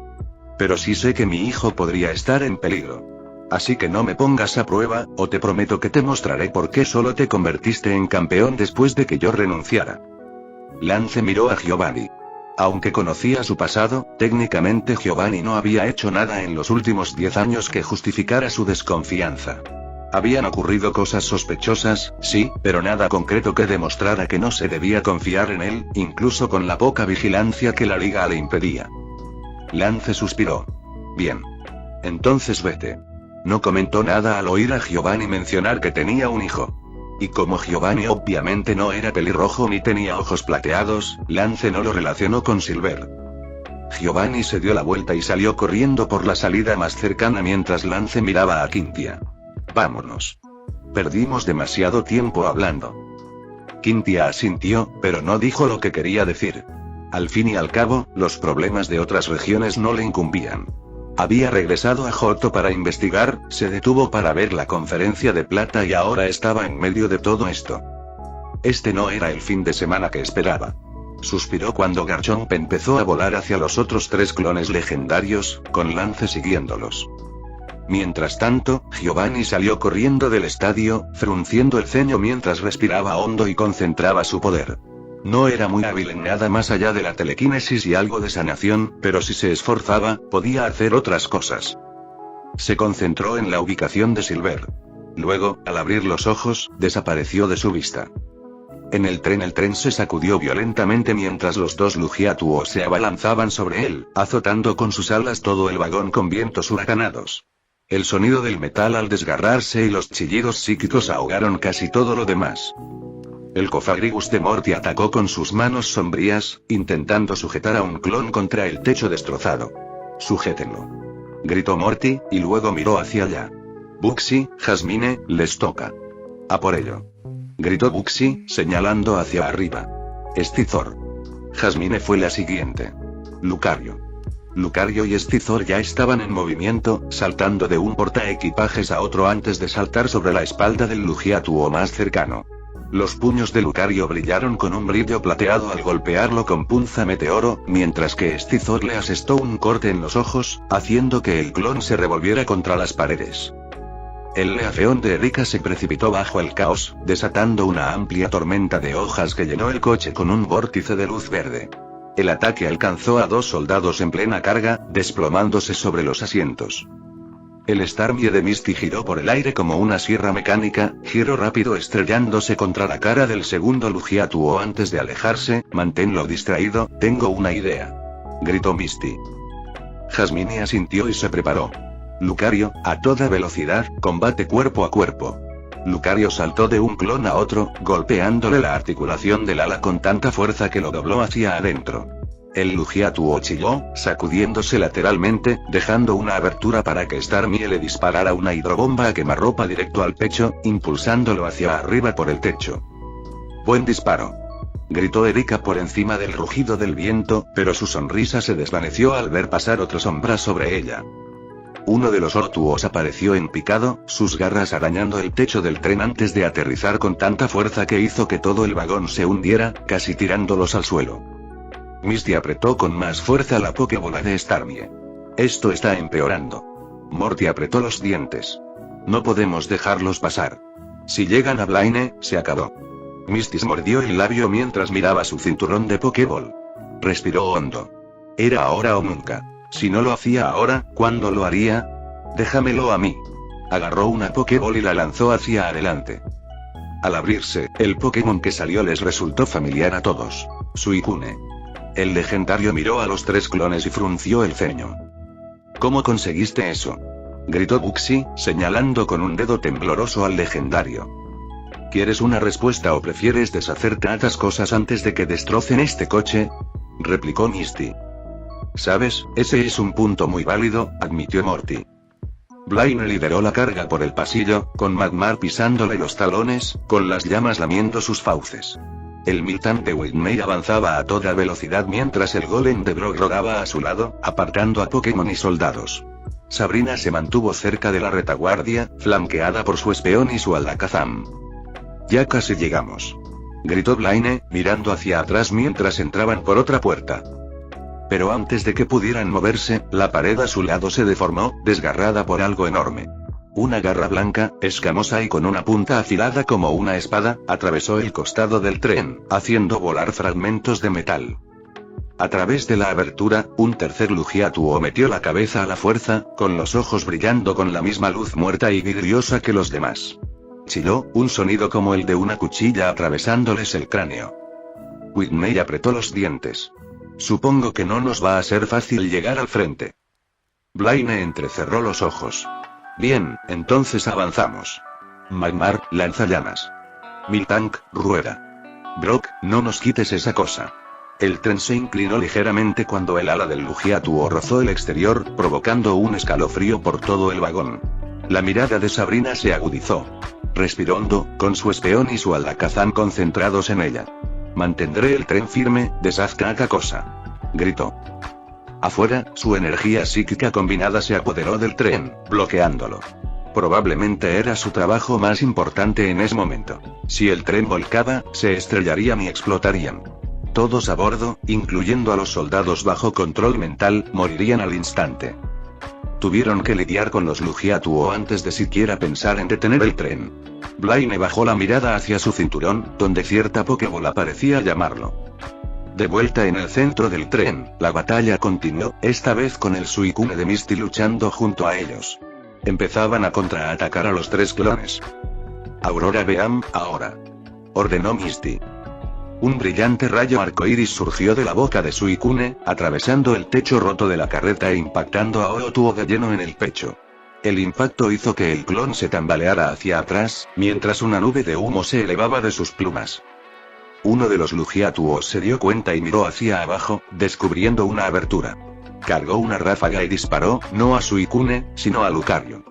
Pero sí sé que mi hijo podría estar en peligro. Así que no me pongas a prueba, o te prometo que te mostraré por qué solo te convertiste en campeón después de que yo renunciara. Lance miró a Giovanni. Aunque conocía su pasado, técnicamente Giovanni no había hecho nada en los últimos 10 años que justificara su desconfianza. Habían ocurrido cosas sospechosas, sí, pero nada concreto que demostrara que no se debía confiar en él, incluso con la poca vigilancia que la liga le impedía. Lance suspiró. Bien. Entonces vete. No comentó nada al oír a Giovanni mencionar que tenía un hijo. Y como Giovanni obviamente no era pelirrojo ni tenía ojos plateados, Lance no lo relacionó con Silver. Giovanni se dio la vuelta y salió corriendo por la salida más cercana mientras Lance miraba a Quintia. Vámonos. Perdimos demasiado tiempo hablando. Quintia asintió, pero no dijo lo que quería decir. Al fin y al cabo, los problemas de otras regiones no le incumbían. Había regresado a Johto para investigar, se detuvo para ver la conferencia de Plata y ahora estaba en medio de todo esto. Este no era el fin de semana que esperaba. Suspiró cuando Garchomp empezó a volar hacia los otros 3 clones legendarios, con Lance siguiéndolos. Mientras tanto, Giovanni salió corriendo del estadio, frunciendo el ceño mientras respiraba hondo y concentraba su poder. No era muy hábil en nada más allá de la telequinesis y algo de sanación, pero si se esforzaba, podía hacer otras cosas. Se concentró en la ubicación de Silver. Luego, al abrir los ojos, desapareció de su vista. En el tren se sacudió violentamente mientras los dos Lugiatuos se abalanzaban sobre él, azotando con sus alas todo el vagón con vientos huracanados. El sonido del metal al desgarrarse y los chillidos psíquicos ahogaron casi todo lo demás. El Cofagrigus de Morty atacó con sus manos sombrías, intentando sujetar a un clon contra el techo destrozado. «Sujétenlo», gritó Morty, y luego miró hacia allá. «Bugsy, Jasmine, les toca». «A por ello», gritó Bugsy, señalando hacia arriba. «Escizor». Jasmine fue la siguiente. Lucario y Escizor ya estaban en movimiento, saltando de un portaequipajes a otro antes de saltar sobre la espalda del Lugiatuo más cercano. Los puños de Lucario brillaron con un brillo plateado al golpearlo con punza meteoro, mientras que Escizor le asestó un corte en los ojos, haciendo que el clon se revolviera contra las paredes. El leafeón de Erika se precipitó bajo el caos, desatando una amplia tormenta de hojas que llenó el coche con un vórtice de luz verde. El ataque alcanzó a 2 soldados en plena carga, desplomándose sobre los asientos. El Starmie de Misty giró por el aire como una sierra mecánica, giro rápido estrellándose contra la cara del segundo Lugiatuo antes de alejarse. «Manténlo distraído, tengo una idea», gritó Misty. Jasmine asintió y se preparó. Lucario, a toda velocidad, combate cuerpo a cuerpo. Lucario saltó de un clon a otro, golpeándole la articulación del ala con tanta fuerza que lo dobló hacia adentro. El Lugiatuo chilló, sacudiéndose lateralmente, dejando una abertura para que Starmie le disparara una hidrobomba a quemarropa directo al pecho, impulsándolo hacia arriba por el techo. «Buen disparo», gritó Erika por encima del rugido del viento, pero su sonrisa se desvaneció al ver pasar otra sombra sobre ella. Uno de los Ortuos apareció en picado, sus garras arañando el techo del tren antes de aterrizar con tanta fuerza que hizo que todo el vagón se hundiera, casi tirándolos al suelo. Misty apretó con más fuerza la Pokébola de Starmie. «Esto está empeorando». Morty apretó los dientes. «No podemos dejarlos pasar. Si llegan a Blaine, se acabó». Misty mordió el labio mientras miraba su cinturón de Pokéball. Respiró hondo. Era ahora o nunca. Si no lo hacía ahora, ¿cuándo lo haría? «Déjamelo a mí». Agarró una Pokéball y la lanzó hacia adelante. Al abrirse, el Pokémon que salió les resultó familiar a todos. Suicune. El legendario miró a los 3 clones y frunció el ceño. «¿Cómo conseguiste eso?», gritó Bugsy, señalando con un dedo tembloroso al legendario. «¿Quieres una respuesta o prefieres deshacer tantas cosas antes de que destrocen este coche?», replicó Misty. «Sabes, ese es un punto muy válido», admitió Morty. Blaine lideró la carga por el pasillo, con Magmar pisándole los talones, con las llamas lamiendo sus fauces. El militante Whitney avanzaba a toda velocidad mientras el golem de Brock rodaba a su lado, apartando a Pokémon y soldados. Sabrina se mantuvo cerca de la retaguardia, flanqueada por su espión y su alakazam. «Ya casi llegamos», gritó Blaine, mirando hacia atrás mientras entraban por otra puerta. Pero antes de que pudieran moverse, la pared a su lado se deformó, desgarrada por algo enorme. Una garra blanca, escamosa y con una punta afilada como una espada, atravesó el costado del tren, haciendo volar fragmentos de metal. A través de la abertura, un tercer Lugiatuo metió la cabeza a la fuerza, con los ojos brillando con la misma luz muerta y vidriosa que los demás. Chilló, un sonido como el de una cuchilla atravesándoles el cráneo. Whitney apretó los dientes. «Supongo que no nos va a ser fácil llegar al frente». Blaine entrecerró los ojos. «Bien, entonces avanzamos». Magmar, lanzallamas. Miltank, rueda. Brock, no nos quites esa cosa. El tren se inclinó ligeramente cuando el ala del Lugiatuo rozó el exterior, provocando un escalofrío por todo el vagón. La mirada de Sabrina se agudizó. Respiró hondo, con su espión y su alakazam concentrados en ella. «Mantendré el tren firme, deshaz cada cosa», gritó. Afuera, su energía psíquica combinada se apoderó del tren, bloqueándolo. Probablemente era su trabajo más importante en ese momento. Si el tren volcaba, se estrellarían y explotarían. Todos a bordo, incluyendo a los soldados bajo control mental, morirían al instante. Tuvieron que lidiar con los Lugiatuo antes de siquiera pensar en detener el tren. Blaine bajó la mirada hacia su cinturón, donde cierta Pokébola parecía llamarlo. De vuelta en el centro del tren, la batalla continuó, esta vez con el Suicune de Misty luchando junto a ellos. Empezaban a contraatacar a los 3 clones. Aurora Beam, ahora, ordenó Misty. Un brillante rayo arcoíris surgió de la boca de Suicune, atravesando el techo roto de la carreta e impactando a Otuo de lleno en el pecho. El impacto hizo que el clon se tambaleara hacia atrás, mientras una nube de humo se elevaba de sus plumas. Uno de los Lugiatuo se dio cuenta y miró hacia abajo, descubriendo una abertura. Cargó una ráfaga y disparó, no a Suicune, sino a Lucario.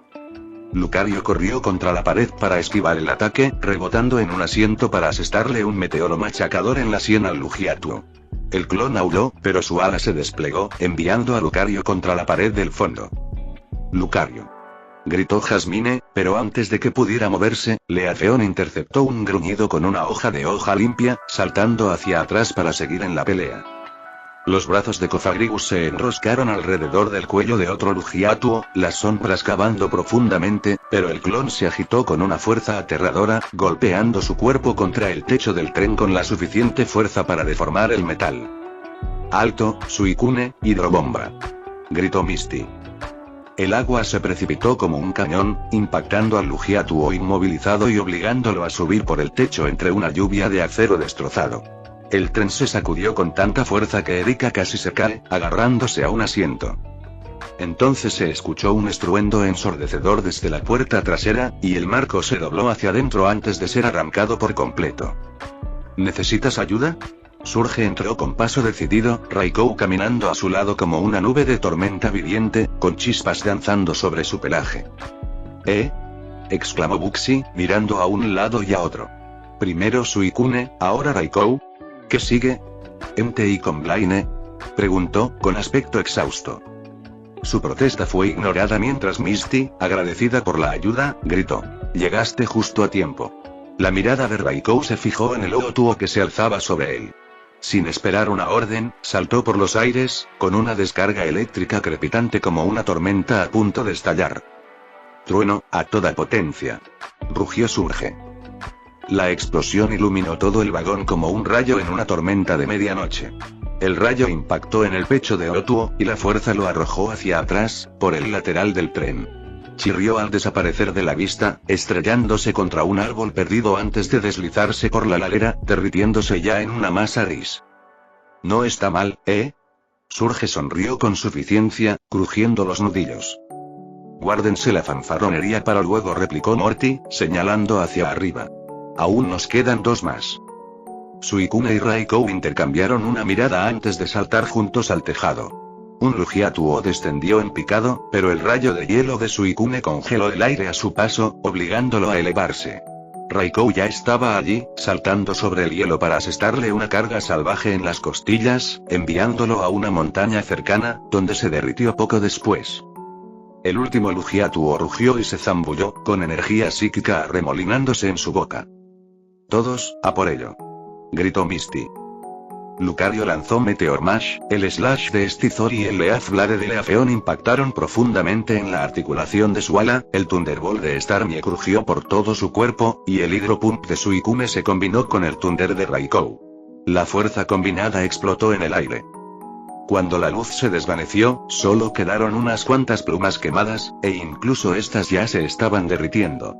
Lucario corrió contra la pared para esquivar el ataque, rebotando en un asiento para asestarle un meteoro machacador en la sien al Lugiatuo. El clon auló, pero su ala se desplegó, enviando a Lucario contra la pared del fondo. ¡Lucario!, gritó Jasmine, pero antes de que pudiera moverse, Leafeon interceptó un gruñido con una hoja de hoja limpia, saltando hacia atrás para seguir en la pelea. Los brazos de Cofagrigus se enroscaron alrededor del cuello de otro Lugiatuo, las sombras cavando profundamente, pero el clon se agitó con una fuerza aterradora, golpeando su cuerpo contra el techo del tren con la suficiente fuerza para deformar el metal. ¡Alto, Suicune, hidrobomba!, gritó Misty. El agua se precipitó como un cañón, impactando al Lugiatuo inmovilizado y obligándolo a subir por el techo entre una lluvia de acero destrozado. El tren se sacudió con tanta fuerza que Erika casi se cae, agarrándose a un asiento. Entonces se escuchó un estruendo ensordecedor desde la puerta trasera, y el marco se dobló hacia adentro antes de ser arrancado por completo. ¿Necesitas ayuda? Surge entró con paso decidido, Raikou caminando a su lado como una nube de tormenta viviente, con chispas danzando sobre su pelaje. Exclamó Buxi, mirando a un lado y a otro. Primero Suicune, ahora Raikou. ¿Qué sigue? ¿Entei con Blaine?, preguntó, con aspecto exhausto. Su protesta fue ignorada mientras Misty, agradecida por la ayuda, gritó: «Llegaste justo a tiempo». La mirada de Raikou se fijó en el Otuo que se alzaba sobre él. Sin esperar una orden, saltó por los aires, con una descarga eléctrica crepitante como una tormenta a punto de estallar. «Trueno, a toda potencia», rugió Surge. La explosión iluminó todo el vagón como un rayo en una tormenta de medianoche. El rayo impactó en el pecho de Otuo, y la fuerza lo arrojó hacia atrás, por el lateral del tren. Chirrió al desaparecer de la vista, estrellándose contra un árbol perdido antes de deslizarse por la ladera, derritiéndose ya en una masa gris. «No está mal, ¿eh?». Surge sonrió con suficiencia, crujiendo los nudillos. «Guárdense la fanfarronería para luego», replicó Morty, señalando hacia arriba. «Aún nos quedan 2 más». Suicune y Raikou intercambiaron una mirada antes de saltar juntos al tejado. Un Lugiatuo descendió en picado, pero el rayo de hielo de Suicune congeló el aire a su paso, obligándolo a elevarse. Raikou ya estaba allí, saltando sobre el hielo para asestarle una carga salvaje en las costillas, enviándolo a una montaña cercana, donde se derritió poco después. El último Lugiatuo rugió y se zambulló, con energía psíquica arremolinándose en su boca. «Todos, a por ello», gritó Misty. Lucario lanzó Meteor Mash, el Slash de Estizor y el Leaf Blade de Leafeon impactaron profundamente en la articulación de su ala, el Thunderbolt de Starmie crujió por todo su cuerpo, y el Hydro Pump de Suicune se combinó con el Thunder de Raikou. La fuerza combinada explotó en el aire. Cuando la luz se desvaneció, solo quedaron unas cuantas plumas quemadas, e incluso estas ya se estaban derritiendo.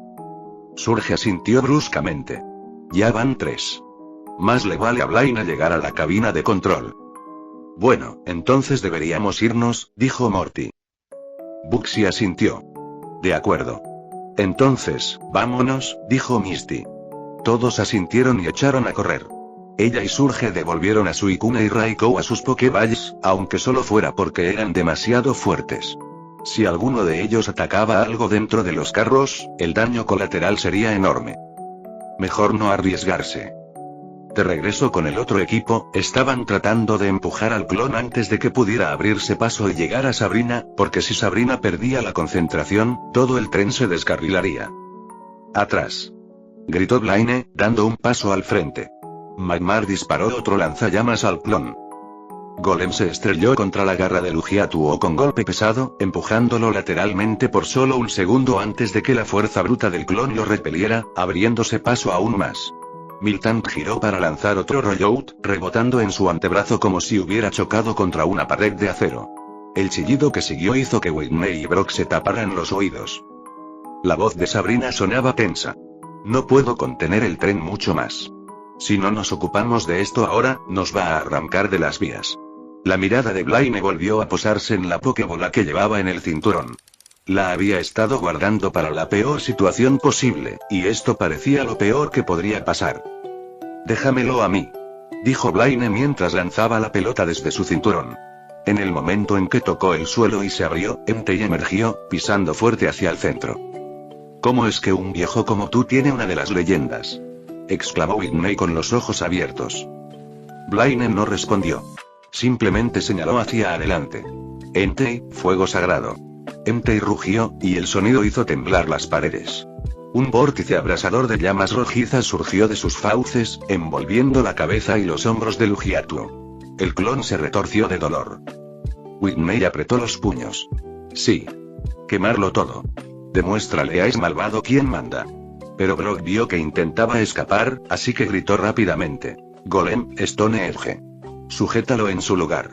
Surge asintió bruscamente. «Ya van 3. Más le vale a Blaine llegar a la cabina de control». «Bueno, entonces deberíamos irnos», dijo Morty. Buxi asintió. «De acuerdo. Entonces, vámonos», dijo Misty. Todos asintieron y echaron a correr. Ella y Surge devolvieron a Suicune y Raikou a sus Pokéballs, aunque solo fuera porque eran demasiado fuertes. Si alguno de ellos atacaba algo dentro de los carros, el daño colateral sería enorme. Mejor no arriesgarse. De regreso con el otro equipo, estaban tratando de empujar al clon antes de que pudiera abrirse paso y llegar a Sabrina, porque si Sabrina perdía la concentración, todo el tren se descarrilaría. «Atrás», gritó Blaine, dando un paso al frente. Magmar disparó otro lanzallamas al clon. Golem se estrelló contra la garra de Lugiatuo con golpe pesado, empujándolo lateralmente por solo un segundo antes de que la fuerza bruta del clon lo repeliera, abriéndose paso aún más. Miltank giró para lanzar otro rollout, rebotando en su antebrazo como si hubiera chocado contra una pared de acero. El chillido que siguió hizo que Whitney y Brock se taparan los oídos. La voz de Sabrina sonaba tensa. No puedo contener el tren mucho más. Si no nos ocupamos de esto ahora, nos va a arrancar de las vías. La mirada de Blaine volvió a posarse en la Pokébola que llevaba en el cinturón. La había estado guardando para la peor situación posible, y esto parecía lo peor que podría pasar. Déjamelo a mí, dijo Blaine mientras lanzaba la pelota desde su cinturón. En el momento en que tocó el suelo y se abrió, Entei emergió, pisando fuerte hacia el centro. ¿Cómo es que un viejo como tú tiene una de las leyendas?, exclamó Whitney con los ojos abiertos. Blaine no respondió. Simplemente señaló hacia adelante. Entei, fuego sagrado. Entei rugió, y el sonido hizo temblar las paredes. Un vórtice abrasador de llamas rojizas surgió de sus fauces, envolviendo la cabeza y los hombros de Lugiatuo. El clon se retorció de dolor. Whitney apretó los puños. Sí. Quemarlo todo. Demuéstrale a ese malvado quién manda. Pero Brock vio que intentaba escapar, así que gritó rápidamente. Golem, Stone Edge. Sujétalo en su lugar.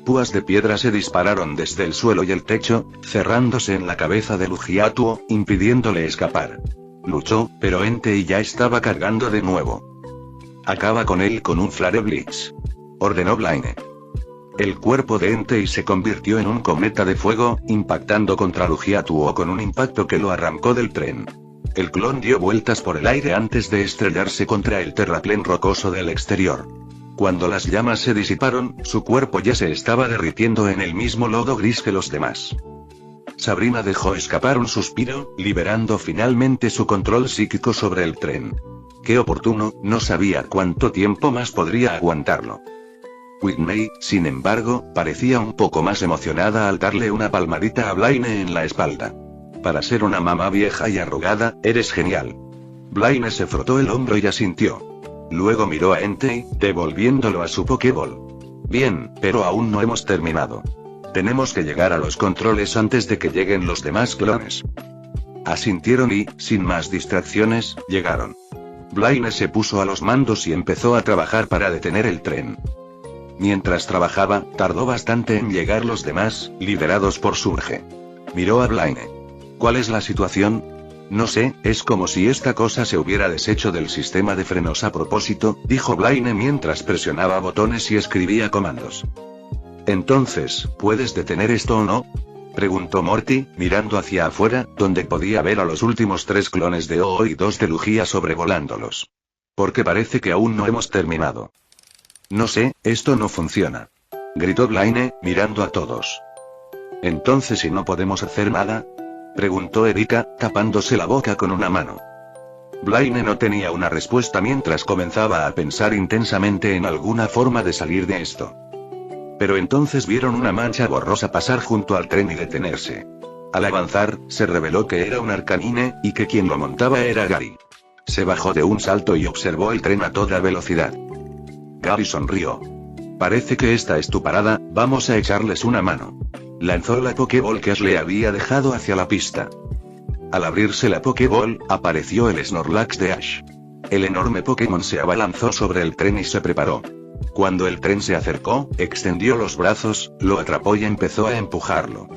Púas de piedra se dispararon desde el suelo y el techo, cerrándose en la cabeza de Lugiatuo, impidiéndole escapar. Luchó, pero Entei ya estaba cargando de nuevo. Acaba con él con un Flare Blitz, ordenó Blaine. El cuerpo de Entei se convirtió en un cometa de fuego, impactando contra Lugiatuo con un impacto que lo arrancó del tren. El clon dio vueltas por el aire antes de estrellarse contra el terraplén rocoso del exterior. Cuando las llamas se disiparon, su cuerpo ya se estaba derritiendo en el mismo lodo gris que los demás. Sabrina dejó escapar un suspiro, liberando finalmente su control psíquico sobre el tren. Qué oportuno, no sabía cuánto tiempo más podría aguantarlo. Whitney, sin embargo, parecía un poco más emocionada al darle una palmadita a Blaine en la espalda. Para ser una mamá vieja y arrugada, eres genial. Blaine se frotó el hombro y asintió. Luego miró a Entei, devolviéndolo a su Pokéball. Bien, pero aún no hemos terminado. Tenemos que llegar a los controles antes de que lleguen los demás clones. Asintieron y, sin más distracciones, llegaron. Blaine se puso a los mandos y empezó a trabajar para detener el tren. Mientras trabajaba, tardó bastante en llegar los demás, liderados por Surge. Miró a Blaine. ¿Cuál es la situación? No sé, es como si esta cosa se hubiera deshecho del sistema de frenos a propósito, dijo Blaine mientras presionaba botones y escribía comandos. Entonces, ¿puedes detener esto o no?, preguntó Morty, mirando hacia afuera, donde podía ver a los últimos 3 clones de Oo y 2 de Lugia sobrevolándolos. Porque parece que aún no hemos terminado. No sé, esto no funciona, gritó Blaine, mirando a todos. Entonces, ¿y no podemos hacer nada?, preguntó Erika, tapándose la boca con una mano. Blaine no tenía una respuesta mientras comenzaba a pensar intensamente en alguna forma de salir de esto. Pero entonces vieron una mancha borrosa pasar junto al tren y detenerse. Al avanzar, se reveló que era un Arcanine, y que quien lo montaba era Gary. Se bajó de un salto y observó el tren a toda velocidad. Gary sonrió. Parece que esta es tu parada, vamos a echarles una mano. Lanzó la Pokéball que Ash le había dejado hacia la pista. Al abrirse la Pokéball, apareció el Snorlax de Ash. El enorme Pokémon se abalanzó sobre el tren y se preparó. Cuando el tren se acercó, extendió los brazos, lo atrapó y empezó a empujarlo.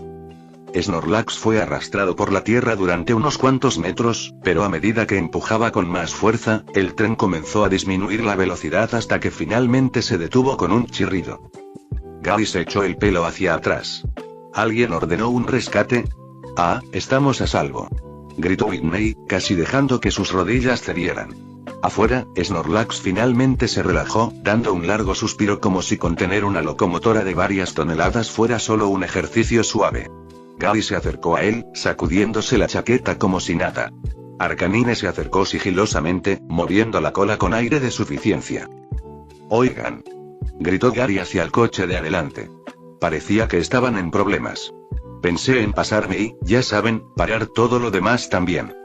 Snorlax fue arrastrado por la tierra durante unos cuantos metros, pero a medida que empujaba con más fuerza, el tren comenzó a disminuir la velocidad hasta que finalmente se detuvo con un chirrido. Gary se echó el pelo hacia atrás. ¿Alguien ordenó un rescate? Ah, estamos a salvo, gritó Whitney, casi dejando que sus rodillas cedieran. Afuera, Snorlax finalmente se relajó, dando un largo suspiro como si contener una locomotora de varias toneladas fuera solo un ejercicio suave. Gary se acercó a él, sacudiéndose la chaqueta como si nada. Arcanine se acercó sigilosamente, moviendo la cola con aire de suficiencia. Oigan, gritó Gary hacia el coche de adelante. Parecía que estaban en problemas. Pensé en pasarme y, ya saben, parar todo lo demás también.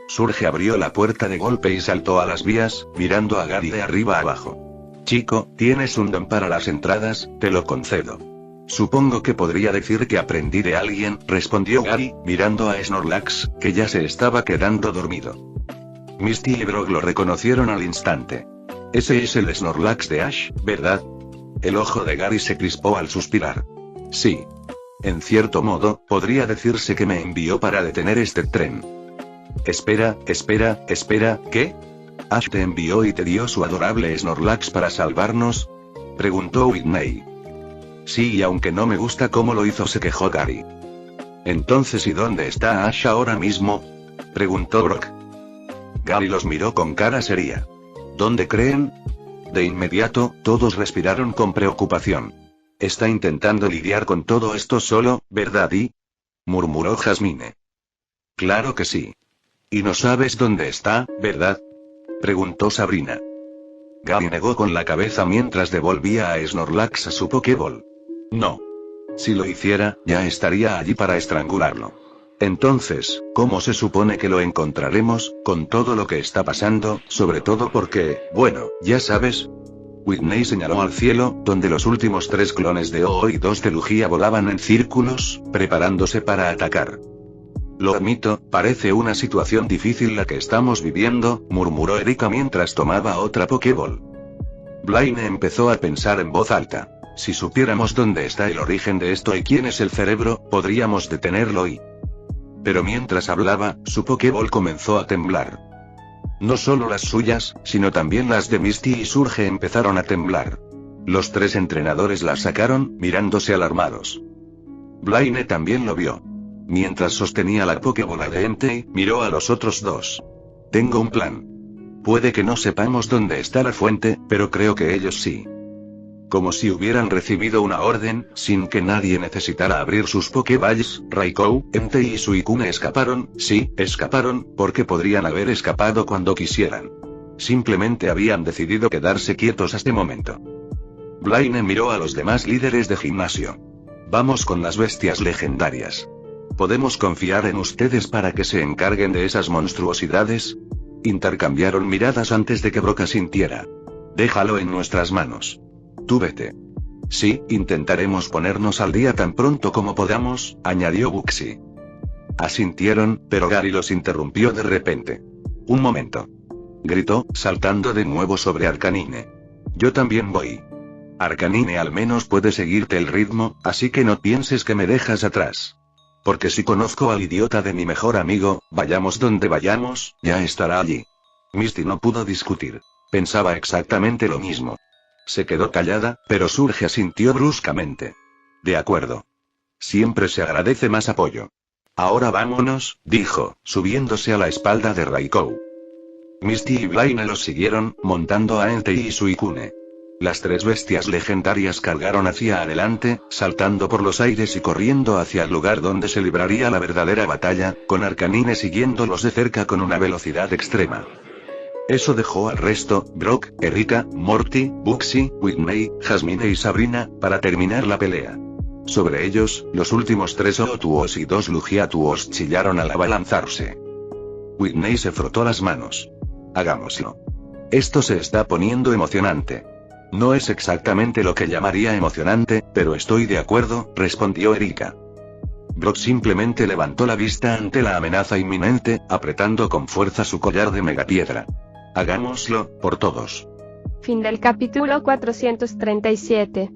Surge abrió la puerta de golpe y saltó a las vías, mirando a Gary de arriba abajo. Chico, tienes un don para las entradas, te lo concedo. Supongo que podría decir que aprendí de alguien, respondió Gary, mirando a Snorlax, que ya se estaba quedando dormido. Misty y Brock lo reconocieron al instante. Ese es el Snorlax de Ash, ¿verdad? El ojo de Gary se crispó al suspirar. Sí. En cierto modo, podría decirse que me envió para detener este tren. Espera, ¿qué? ¿Ash te envió y te dio su adorable Snorlax para salvarnos? Preguntó Whitney. Sí, y aunque no me gusta cómo lo hizo, se quejó Gary. Entonces, ¿y dónde está Ash ahora mismo? Preguntó Brock. Gary los miró con cara seria. ¿Dónde creen? De inmediato, todos respiraron con preocupación. Está intentando lidiar con todo esto solo, ¿verdad? Y murmuró Jasmine. Claro que sí. ¿Y no sabes dónde está, verdad? Preguntó Sabrina. Gary negó con la cabeza mientras devolvía a Snorlax a su Pokéball. No. Si lo hiciera, ya estaría allí para estrangularlo. Entonces, ¿cómo se supone que lo encontraremos, con todo lo que está pasando, sobre todo porque, bueno, ya sabes? Whitney señaló al cielo, donde los últimos 3 clones de O y 2 de Lugia volaban en círculos, preparándose para atacar. Lo admito, parece una situación difícil la que estamos viviendo, murmuró Erika mientras tomaba otra Pokéball. Blaine empezó a pensar en voz alta. Si supiéramos dónde está el origen de esto y quién es el cerebro, podríamos detenerlo y... Pero mientras hablaba, su Pokéball comenzó a temblar. No solo las suyas, sino también las de Misty y Surge empezaron a temblar. Los 3 entrenadores las sacaron, mirándose alarmados. Blaine también lo vio. Mientras sostenía la Pokébola de Entei, miró a los otros 2. Tengo un plan. Puede que no sepamos dónde está la fuente, pero creo que ellos sí. Como si hubieran recibido una orden, sin que nadie necesitara abrir sus Pokéballs, Raikou, Entei y Suicune escaparon, sí, escaparon, porque podrían haber escapado cuando quisieran. Simplemente habían decidido quedarse quietos hasta este momento. Blaine miró a los demás líderes de gimnasio. Vamos con las bestias legendarias. ¿Podemos confiar en ustedes para que se encarguen de esas monstruosidades? Intercambiaron miradas antes de que Brock asintiera. Déjalo en nuestras manos. Tú vete. Sí, intentaremos ponernos al día tan pronto como podamos, añadió Buxi. Asintieron, pero Gary los interrumpió de repente. Un momento. Gritó, saltando de nuevo sobre Arcanine. Yo también voy. Arcanine al menos puede seguirte el ritmo, así que no pienses que me dejas atrás. Porque si conozco al idiota de mi mejor amigo, vayamos donde vayamos, ya estará allí. Misty no pudo discutir. Pensaba exactamente lo mismo. Se quedó callada, pero Surge asintió bruscamente. De acuerdo. Siempre se agradece más apoyo. Ahora vámonos, dijo, subiéndose a la espalda de Raikou. Misty y Blaine los siguieron, montando a Entei y Suicune. Las 3 bestias legendarias cargaron hacia adelante, saltando por los aires y corriendo hacia el lugar donde se libraría la verdadera batalla, con Arcanine siguiéndolos de cerca con una velocidad extrema. Eso dejó al resto, Brock, Erika, Morty, Buxi, Whitney, Jasmine y Sabrina, para terminar la pelea. Sobre ellos, los últimos 3 Otuos y 2 Lugiatuos chillaron al abalanzarse. Whitney se frotó las manos. Hagámoslo. Esto se está poniendo emocionante. No es exactamente lo que llamaría emocionante, pero estoy de acuerdo, respondió Erika. Brock simplemente levantó la vista ante la amenaza inminente, apretando con fuerza su collar de megapiedra. Hagámoslo, por todos. Fin del capítulo 437.